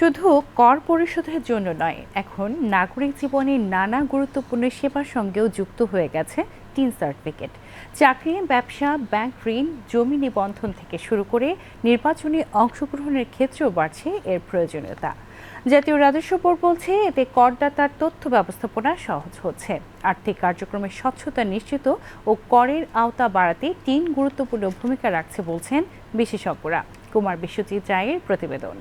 শুধু কর পরিশোধের জন্য নয়, এখন নাগরিক জীবনের নানা গুরুত্বপূর্ণ সেবার সঙ্গেও যুক্ত হয়ে গেছে টিন সার্টিফিকেট। চাকরি, ব্যবসা, ব্যাংক ঋণ, জমি নিবন্ধন থেকে শুরু করে নির্বাচনী অংশগ্রহণের ক্ষেত্রেও বাড়ছে এর প্রয়োজনীয়তা। জাতীয় রাজস্ব বোর্ড বলছে, এতে করদাতার তথ্য ব্যবস্থাপনা সহজ হচ্ছে। আর্থিক কার্যক্রমের স্বচ্ছতা নিশ্চিত ও করের আওতা বাড়াতে টিন গুরুত্বপূর্ণ ভূমিকা রাখছে বলছেন বিশেষজ্ঞরা। কুমার বিশ্বজিৎ রায়ের প্রতিবেদন।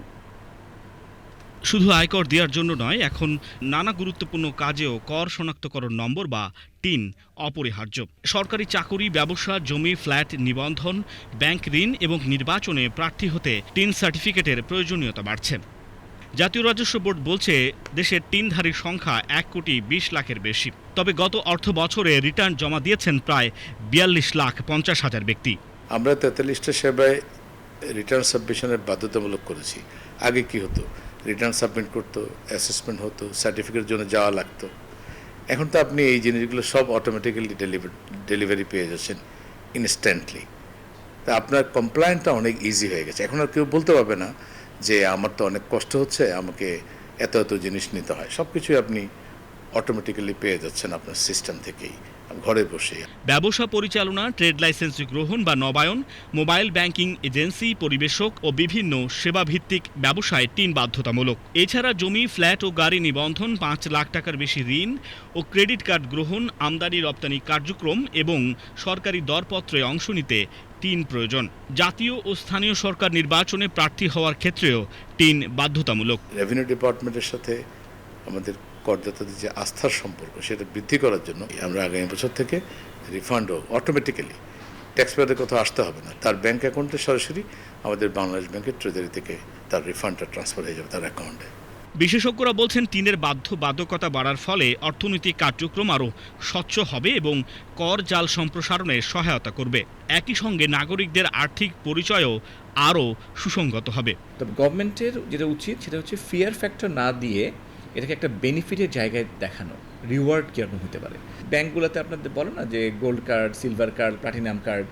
শুধু আয়কর দেওয়ার জন্য নয়, এখন নানা গুরুত্বপূর্ণ কাজেও কর শনাক্তকরণ নম্বর বা টিন অপরিহার্য। সরকারি চাকুরি, ব্যবসা, জমি, ফ্ল্যাট নিবন্ধন, ব্যাংক ঋণ এবং নির্বাচনে প্রার্থী হতে টিন সার্টিফিকেটের প্রয়োজনীয়তা বাড়ছে। জাতীয় রাজস্ব বোর্ড বলছে, দেশের টিনধারীর সংখ্যা 1,20,00,000-এর বেশি। তবে গত অর্থ বছরে রিটার্ন জমা দিয়েছেন প্রায় 42,50,000 ব্যক্তি। আমরা 43টা সেবায় রিটার্ন সাবমিশনের বাধ্যতামূলক করেছি। আগে কি হতো, রিটার্ন সাবমিট করতো, অ্যাসেসমেন্ট হতো, সার্টিফিকেটের জন্য যাওয়া লাগতো। এখন তো আপনি এই জিনিসগুলো সব অটোমেটিক্যালি ডেলিভারি পেয়ে যাচ্ছেন ইনস্ট্যান্টলি। তা আপনার কমপ্লায়েন্টটা অনেক ইজি হয়ে গেছে। এখন আর কেউ বলতে পারবে না যে আমার তো অনেক কষ্ট হচ্ছে, আমাকে এত এত জিনিস নিতে হয়। সব কিছুই আপনি অটোমেটিক্যালি পেয়ে যাচ্ছেন আপনার সিস্টেম থেকেই, ঘরে বসে। ব্যবসা পরিচালনা, ট্রেড লাইসেন্স গ্রহণ বা নবায়ন, মোবাইল ব্যাংকিং এজেন্সি, পরিবেশক ও বিভিন্ন সেবাভিত্তিক ব্যবসায় টিন বাধ্যতামূলক। এছাড়া জমি, ফ্ল্যাট ও গাড়ি নিবন্ধন, 5 লাখ টাকার বেশি ঋণ ও ক্রেডিট কার্ড গ্রহণ, আমদানি রপ্তানি কার্যক্রম এবং সরকারি দরপত্রে অংশ নিতে টিন প্রয়োজন। জাতীয় ও স্থানীয় সরকার নির্বাচনে প্রার্থী হওয়ার ক্ষেত্রেও টিন বাধ্যতামূলক। রেভিনিউ ডিপার্টমেন্টের সাথে আমাদের করদাতাদের যে আস্থার সম্পর্ক, সেটা বৃদ্ধি করার জন্য আমরা আগামী বছর থেকে রিফান্ডও অটোমেটিক্যালি ট্যাক্স পেয়ারের কথা আসতে হবে না, তার ব্যাংক অ্যাকাউন্টে সরাসরি আমাদের বাংলাদেশ ব্যাংকের ট্রেজারি থেকে তার রিফান্ডটা ট্রান্সফার হয়ে যাবে তার অ্যাকাউন্টে। বিশেষজ্ঞরা বলছেন, টিনের বাধ্যবাধকতা বাড়ার ফলে অর্থনৈতিক কার্যক্রম আরও স্বচ্ছ হবে এবং কর জাল সম্প্রসারণে সহায়তা করবে। একই সঙ্গে নাগরিকদের আর্থিক পরিচয়ও আরও সুসংগত হবে। তবে গভর্নমেন্টের যেটা উচিত সেটা হচ্ছে ফিয়ার ফ্যাক্টর না দিয়ে এটাকে একটা বেনিফিটের জায়গায় দেখানো, রিওয়ার্ড কীরকম হতে পারে। ব্যাঙ্কগুলোতে আপনাদের বলো না যে gold card, silver card, platinum card.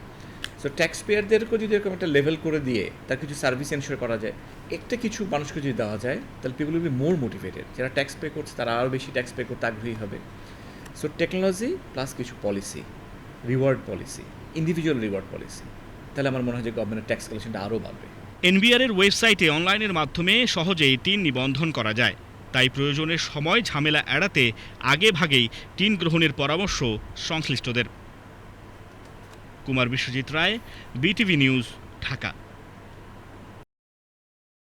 So tax পেয়ারদেরকেও যদি এরকম একটা লেভেল করে দিয়ে তার কিছু সার্ভিস এনশিওর করা যায়, একটা কিছু মানুষকে যদি দেওয়া যায়, তাহলে people will be more motivated. যারা ট্যাক্স পে করছে তারা আরও বেশি ট্যাক্স পে করতে আগ্রহী হবে। সো টেকনোলজি প্লাস কিছু policy, reward policy, individual reward policy, তাহলে আমার মনে হয় যে গভর্নমেন্টের ট্যাক্স কালেকশনটা আরও বাড়বে। এনবিআরের ওয়েবসাইটে অনলাইনের মাধ্যমে সহজেই টিন নিবন্ধন করা যায়। তাই প্রয়োজনের সময় ঝামেলা এড়াতে আগে ভাগেই টিন গ্রহণের পরামর্শ সংশ্লিষ্টদের। কুমার বিশ্বজিৎ রায়, বিটিভি নিউজ, ঢাকা।